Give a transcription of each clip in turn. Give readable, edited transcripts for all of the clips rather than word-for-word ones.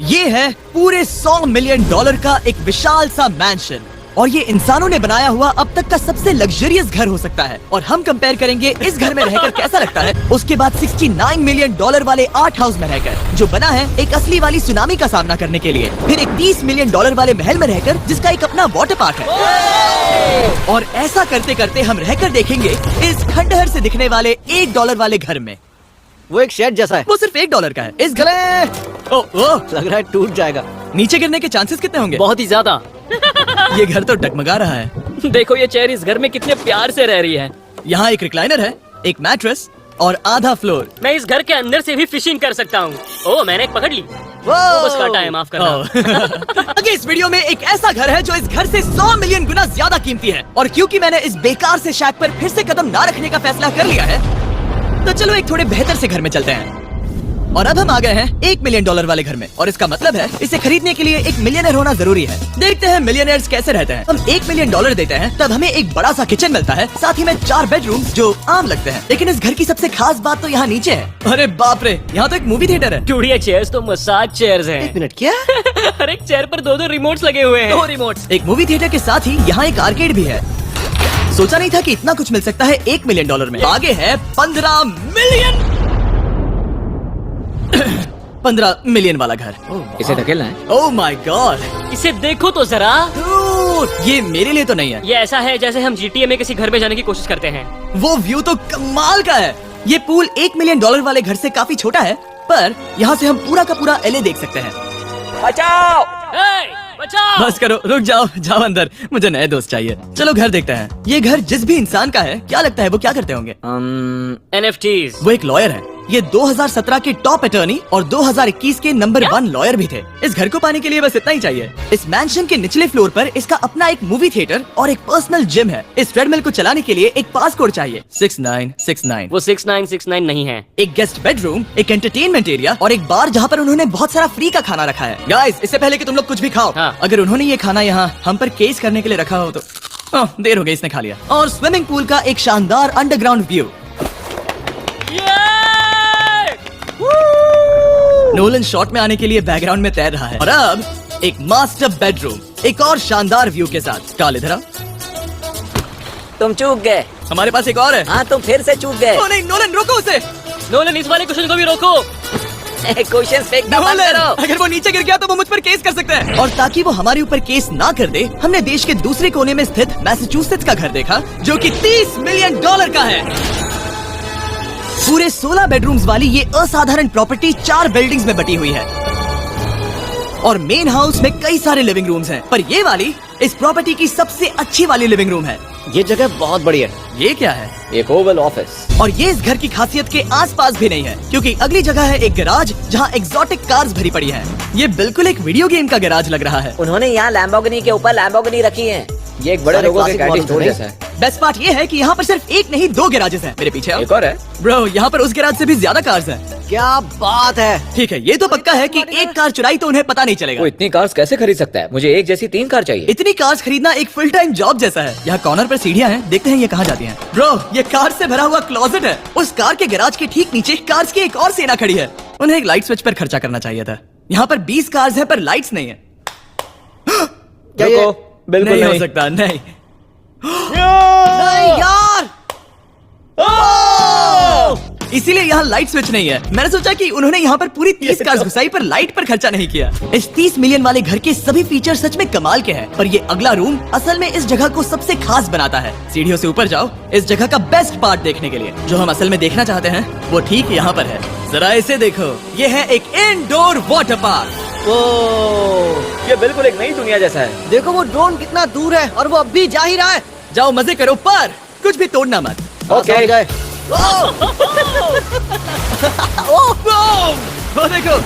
ये है पूरे $100 मिलियन का एक विशाल सा मैंशन और ये इंसानों ने बनाया हुआ अब तक का सबसे लग्जरियस घर हो सकता है। और हम कंपेयर करेंगे इस घर में रहकर कैसा लगता है उसके बाद $69 मिलियन वाले आर्ट हाउस में रहकर, जो बना है एक असली वाली सुनामी का सामना करने के लिए। फिर एक $30 मिलियन वाले महल में रहकर जिसका एक अपना वाटर पार्क है। और ऐसा करते करते हम रहकर देखेंगे इस खंडहर से दिखने वाले $1 वाले घर में। वो एक शेड जैसा है। वो सिर्फ $1 का है। इस घर लग रहा है टूट जाएगा। नीचे गिरने के चांसेस कितने होंगे? बहुत ही ज्यादा। ये घर तो डगमगा रहा है। देखो ये चेयर इस घर में कितने प्यार से रह रही है। यहाँ एक रिक्लाइनर है, एक मैट्रेस और आधा फ्लोर। मैं इस घर के अंदर से भी फिशिंग कर सकता हूँ। ओह मैंने एक पकड़ ली। बस काटा है, माफ करना। आगे इस वीडियो में एक ऐसा घर है जो इस घर से 100 मिलियन गुना ज्यादा कीमती है। और क्योंकि मैंने इस बेकार से शैक पर फिर से कदम ना रखने का फैसला कर लिया है, तो चलो एक थोड़े बेहतर से घर में चलते हैं। और अब हम आ गए हैं $1 मिलियन वाले घर में। और इसका मतलब है इसे खरीदने के लिए एक मिलियनर होना जरूरी है। देखते हैं मिलियनर्स कैसे रहते हैं। हम $1 मिलियन देते हैं तब हमें एक बड़ा सा किचन मिलता है, साथ ही में 4 बेडरूम जो आम लगते हैं। लेकिन इस घर की सबसे खास बात तो यहाँ नीचे है। अरे बाप रे, यहाँ तो एक मूवी थिएटर है। टूडिया चेयर्स तो मसाज चेयर्स हैं। एक मिनट, क्या? हर एक चेयर पर 2-2 रिमोट्स लगे हुए हैं। 2 रिमोट्स। एक मूवी थिएटर के साथ ही यहाँ एक आर्केड भी है। सोचा नहीं था कि इतना कुछ मिल सकता है $1 मिलियन में। आगे है 15 मिलियन वाला घर। इसे ढकेलना है। ओह माय गॉड, इसे देखो तो जरा। ये मेरे लिए तो नहीं है। ये ऐसा है जैसे हम GTA में किसी घर में जाने की कोशिश करते हैं। वो व्यू तो कमाल का है। ये पूल $1 मिलियन वाले घर से काफी छोटा है, पर यहाँ से हम पूरा का पूरा LA देख सकते हैं। बचाओ! बचाओ! बस करो, रुक जाओ, जाओ अंदर, मुझे नए दोस्त चाहिए। चलो घर देखते हैं। ये घर जिस भी इंसान का है, क्या लगता है वो क्या करते होंगे? NFTs। वो एक लॉयर है। ये 2017 के टॉप अटर्नी और 2021 के नंबर 1 लॉयर भी थे। इस घर को पाने के लिए बस इतना ही चाहिए। इस मैंशन के निचले फ्लोर पर इसका अपना एक मूवी थिएटर और एक पर्सनल जिम है। इस ट्रेडमिल को चलाने के लिए एक पासकोड चाहिए 6969। वो 6969 नहीं है। एक गेस्ट बेडरूम, एक एंटरटेनमेंट एरिया और एक बार जहाँ पर उन्होंने बहुत सारा फ्री का खाना रखा है। गाइस, इससे पहले कि तुम लोग कुछ भी खाओ, हाँ। अगर उन्होंने ये खाना यहाँ हम पर केस करने के लिए रखा हो तो देर हो गई, इसने खा लिया। और स्विमिंग पूल का एक शानदार अंडरग्राउंड व्यू। नोलन शॉट में आने के लिए बैकग्राउंड में तैर रहा है। और अब एक मास्टर बेडरूम एक और शानदार व्यू के साथ। काल इधर आओ। तुम चूक गए। हमारे पास एक और है। हाँ, तुम फिर से चूक गए। ओ नहीं, नोलन रोको उसे। नोलन, इस वाले क्वेश्चन को भी रोको। क्वेश्चन फेंकना बंद नोलन, करो। अगर वो नीचे गिर गया तो वो मुझ पर केस कर सकते हैं। और ताकि वो हमारे ऊपर केस ना कर दे, हमने देश के दूसरे कोने में स्थित मैसाचुसेट्स का घर देखा जो कि $30 मिलियन का है। पूरे 16 बेडरूम्स वाली ये असाधारण प्रॉपर्टी 4 बिल्डिंग्स में बटी हुई है और मेन हाउस में कई सारे लिविंग रूम्स हैं। पर ये वाली इस प्रॉपर्टी की सबसे अच्छी वाली लिविंग रूम है। ये जगह बहुत बड़ी है। ये क्या है? एक ओवल ऑफिस। और ये इस घर की खासियत के आसपास भी नहीं है, क्योंकि अगली जगह है एक गैराज जहाँ एग्जॉटिक कार्स भरी पड़ी हैं। ये बिल्कुल एक वीडियो गेम का गैराज लग रहा है। उन्होंने यहाँ लैम्बोर्गिनी के ऊपर लैम्बोर्गिनी रखी है। ये एक बड़े लोगों के गैरेज स्टोर जैसा है। बेस्ट पार्ट ये है कि यहाँ पर सिर्फ एक नहीं 2 गैराजेस हैं। मेरे पीछे आओ। एक और है। ब्रो, यहाँ पर उस गैराज से भी ज्यादा कार्स हैं। क्या बात है। ठीक है, ये तो पक्का है कि एक कार चुराई तो उन्हें पता नहीं चलेगा। वो इतनी कार्स कैसे खरीद सकता है? मुझे एक जैसी 3 कार चाहिए। इतनी कार्स खरीदना एक फुल टाइम जॉब जैसा है। यहाँ कॉर्नर पर सीढ़ियाँ हैं, देखते हैं ये कहाँ जाती हैं। ब्रो, ये कार से भरा हुआ क्लोजेट है। उस कार के गैराज के ठीक नीचे कार्स की एक और सेना खड़ी है। उन्हें एक लाइट स्विच पर खर्चा करना चाहिए था। यहाँ पर 20 कार्स हैं पर लाइट्स नहीं है। रुको, बिल्कुल नहीं हो नहीं। सकता, नहीं नहीं यार। इसीलिए यहाँ लाइट स्विच नहीं है। मैंने सोचा कि उन्होंने यहाँ पर पूरी 30 कार्स घुसाई पर लाइट पर खर्चा नहीं किया। इस 30 मिलियन वाले घर के सभी फीचर सच में कमाल के हैं, पर ये अगला रूम असल में इस जगह को सबसे खास बनाता है। सीढ़ियों से ऊपर जाओ इस जगह का बेस्ट पार्ट देखने के लिए। जो हम असल में देखना चाहते हैं वो ठीक यहाँ पर है। जरा इसे देखो, ये है एक इंडोर वाटर पार्क। ये बिल्कुल एक नई दुनिया जैसा है। देखो वो ड्रोन कितना दूर है और वो अब भी जा ही रहा है। जाओ मजे करो, पर कुछ भी तोड़ना मत। ओके। वो देखो,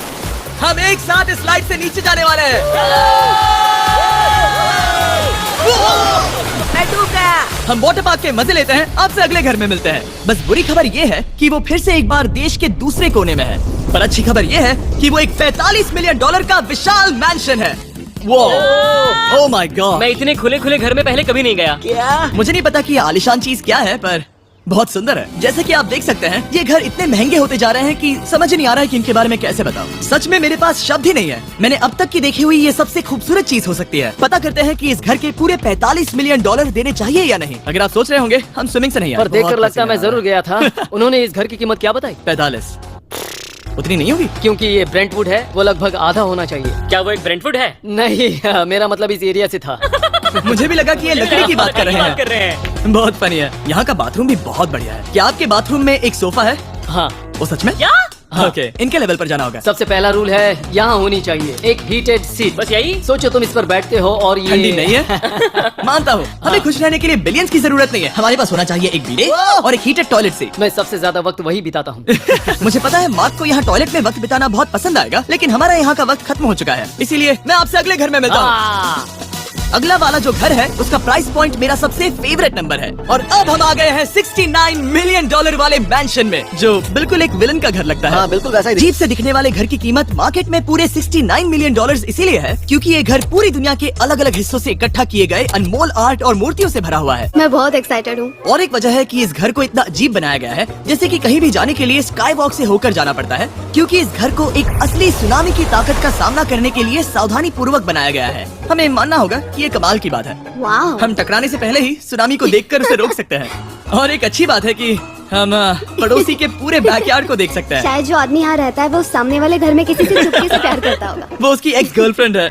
हम एक साथ इस लाइट से नीचे जाने वाले हैं। मैं डूब गया। हम वाटर पार्क के मजे लेते हैं, आपसे अगले घर में मिलते हैं। बस बुरी खबर ये है कि वो फिर से एक बार देश के दूसरे कोने में है, पर अच्छी खबर ये है कि वो एक $45 मिलियन का विशाल मैंशन है। ओह माय गॉड, मैं इतने खुले खुले घर में पहले कभी नहीं गया। क्या? मुझे नहीं पता कि ये आलिशान चीज क्या है, पर बहुत सुंदर है। जैसे कि आप देख सकते हैं ये घर इतने महंगे होते जा रहे हैं कि समझ ही नहीं आ रहा है कि इनके बारे में कैसे बताऊं। सच में मेरे पास शब्द ही नहीं है। मैंने अब तक की देखी हुई ये सबसे खूबसूरत चीज हो सकती है। पता करते हैं कि इस घर के पूरे 45 मिलियन डॉलर देने चाहिए या नहीं। अगर आप सोच रहे होंगे हम स्विमिंग से नहीं आए, पर देखकर बहुत लगता है मैं पसीना आ जरूर गया था। उन्होंने इस घर की कीमत क्या बताई? 45 उतनी नहीं होगी। क्योंकि ये ब्रेंटवुड है, वो लगभग आधा होना चाहिए। क्या वो एक ब्रेंटफुड है? नहीं, मेरा मतलब इस एरिया से था। मुझे भी लगा कि ये लकड़ी की बात कर रहे बात कर हैं। रहे हैं। बहुत फनी है। यहाँ का बाथरूम भी बहुत बढ़िया है। क्या आपके बाथरूम में एक सोफा है? हाँ, वो सच में? क्या? ओके, इनके लेवल पर जाना होगा। सबसे पहला रूल है यहाँ होनी चाहिए एक हीटेड सीट। बस यही? सोचो तुम इस पर बैठते हो और ये ठंडी नहीं है। मानता हूँ, हमें खुश रहने के लिए बिलियंस की जरूरत नहीं है। हमारे पास होना चाहिए एक बिdet और एक हीटेड टॉयलेट सीट। मैं सबसे ज्यादा वक्त वही बिताता हूँ। मुझे पता है मार्क को यहाँ टॉयलेट में वक्त बिताना बहुत पसंद आएगा, लेकिन हमारा यहाँ का वक्त खत्म हो चुका है। इसीलिए मैं आपसे अगले घर में मिलता हूँ। अगला वाला जो घर है उसका प्राइस पॉइंट मेरा सबसे फेवरेट नंबर है। और अब हम आ गए हैं 69 मिलियन डॉलर वाले मैंशन में, जो बिल्कुल एक विलन का घर लगता है। हाँ, बिल्कुल वैसा ही। अजीब से दिखने वाले घर की कीमत मार्केट में पूरे 69 मिलियन डॉलर्स इसीलिए है क्योंकि ये घर पूरी दुनिया के अलग अलग हिस्सों से इकट्ठा किए गए अनमोल आर्ट और मूर्तियों से भरा हुआ है। मैं बहुत एक्साइटेड हूँ। और एक वजह है कि इस घर को इतना अजीब बनाया गया है, जैसे कि कहीं भी जाने के लिए स्काई वॉक से होकर जाना पड़ता है, क्योंकि इस घर को एक असली सुनामी की ताकत का सामना करने के लिए सावधानी पूर्वक बनाया गया है। हमें मानना होगा कि ये कमाल की बात है। वाह। हम टकराने से पहले ही सुनामी को देखकर उसे रोक सकते हैं। और एक अच्छी बात है कि हम पड़ोसी के पूरे बैकयार्ड को देख सकते हैं। शायद जो आदमी यहाँ रहता है वो सामने वाले घर में किसी से चुपके से प्यार करता होगा। वो उसकी एक्स गर्लफ्रेंड है।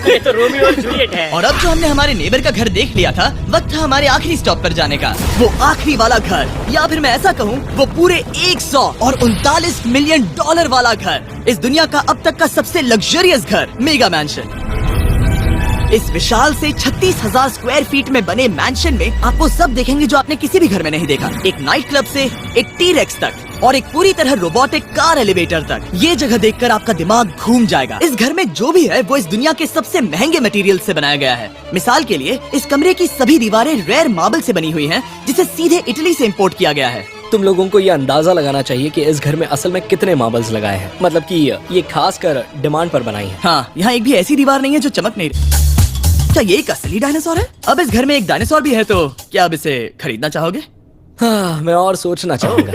ये तो रोमियो और जूलियट है। और अब जो हमने हमारे नेबर का घर देख लिया था, वक्त था हमारे आखिरी स्टॉप पर जाने का। वो आखिरी वाला घर, या फिर मैं ऐसा कहूँ वो पूरे 139 मिलियन डॉलर वाला घर। इस दुनिया का अब तक का सबसे लग्जरियस घर, मेगा मैंशन। इस विशाल से 36,000 स्क्वायर फीट में बने मैंशन में आपको सब देखेंगे जो आपने किसी भी घर में नहीं देखा। एक नाइट क्लब से एक टी-रेक्स तक और एक पूरी तरह रोबोटिक कार एलिवेटर तक। ये जगह देखकर आपका दिमाग घूम जाएगा। इस घर में जो भी है वो इस दुनिया के सबसे महंगे मटेरियल से बनाया गया है। मिसाल के लिए इस कमरे की सभी दीवारें रेयर मार्बल से बनी हुई हैं, जिसे सीधे इटली से इम्पोर्ट किया गया है। तुम लोगों को ये अंदाजा लगाना चाहिए कि इस घर में असल में कितने मार्बल्स लगाए हैं। मतलब कि ये खास कर डिमांड पर बनाई है। हाँ, यहाँ एक भी ऐसी दीवार नहीं है जो चमक नहीं रही। क्या ये एक असली डायनासोर है? अब इस घर में एक डायनासोर भी है, तो क्या आप इसे खरीदना चाहोगे? हाँ, मैं और सोचना चाहूंगा।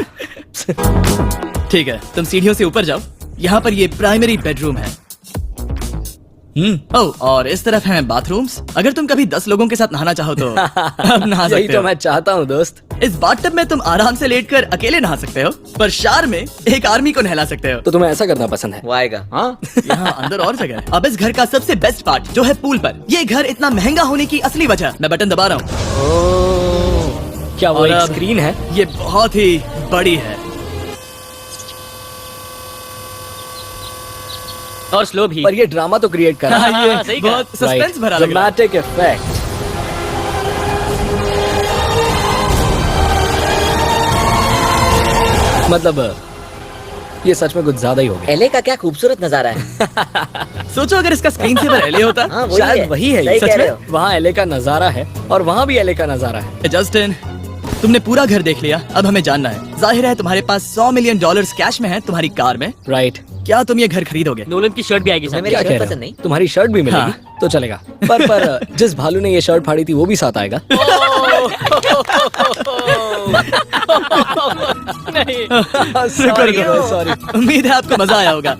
ठीक है, तुम सीढ़ियों से ऊपर जाओ। यहाँ पर ये प्राइमरी बेडरूम है। ओह, और इस तरफ हैं बाथरूम्स। अगर तुम कभी 10 लोगों के साथ नहाना चाहो तो अब नहा यही सकते तो हो। मैं चाहता हूँ दोस्त। इस बाथटब में तुम आराम से लेटकर अकेले नहा सकते हो, पर शार में एक आर्मी को नहला सकते हो। तो तुम्हें ऐसा करना पसंद है? वो आएगा। हाँ। यहाँ अंदर और जगह है। अब इस घर का सबसे बेस्ट पार्ट जो है पूल पर। ये घर इतना महंगा होने की असली वजह, मैं बटन दबा रहा हूँ। क्या वो और एक अब स्क्रीन है? ये बहुत ही बड़ी है और स्लो भी। पर ये ड्रामा तो क्रिएट कर रहा है। हाँ, ये सही कहा। बहुत सस्पेंस भरा लग रहा है। Dramatic effect. मतलब ये सच में कुछ ज्यादा ही हो गया। एले का क्या खूबसूरत नजारा है। सोचो अगर इसका स्क्रीन सेवर एले होता। हाँ, वही शायद है। वही है सही ये। कह सच रहे में हो। वहाँ एले का नजारा है और वहाँ भी एले का नजारा है। जस्टिन, तुमने पूरा घर देख लिया, अब हमें जानना है। जाहिर है तुम्हारे पास 100 मिलियन डॉलर्स कैश में है तुम्हारी कार में। राइट। क्या तुम ये घर खरीदोगे? नोलन की शर्ट भी आएगी तुम्हें साथ। मेरी क्या शर्ट कह रहे पसंद हो? नहीं? तुम्हारी शर्ट भी मिलेगी हाँ। तो चलेगा। पर जिस भालू ने ये शर्ट फाड़ी थी वो भी साथ आएगा। नहीं। शुक्र करो। सॉरी। उम्मीद है आपको मजा आया होगा।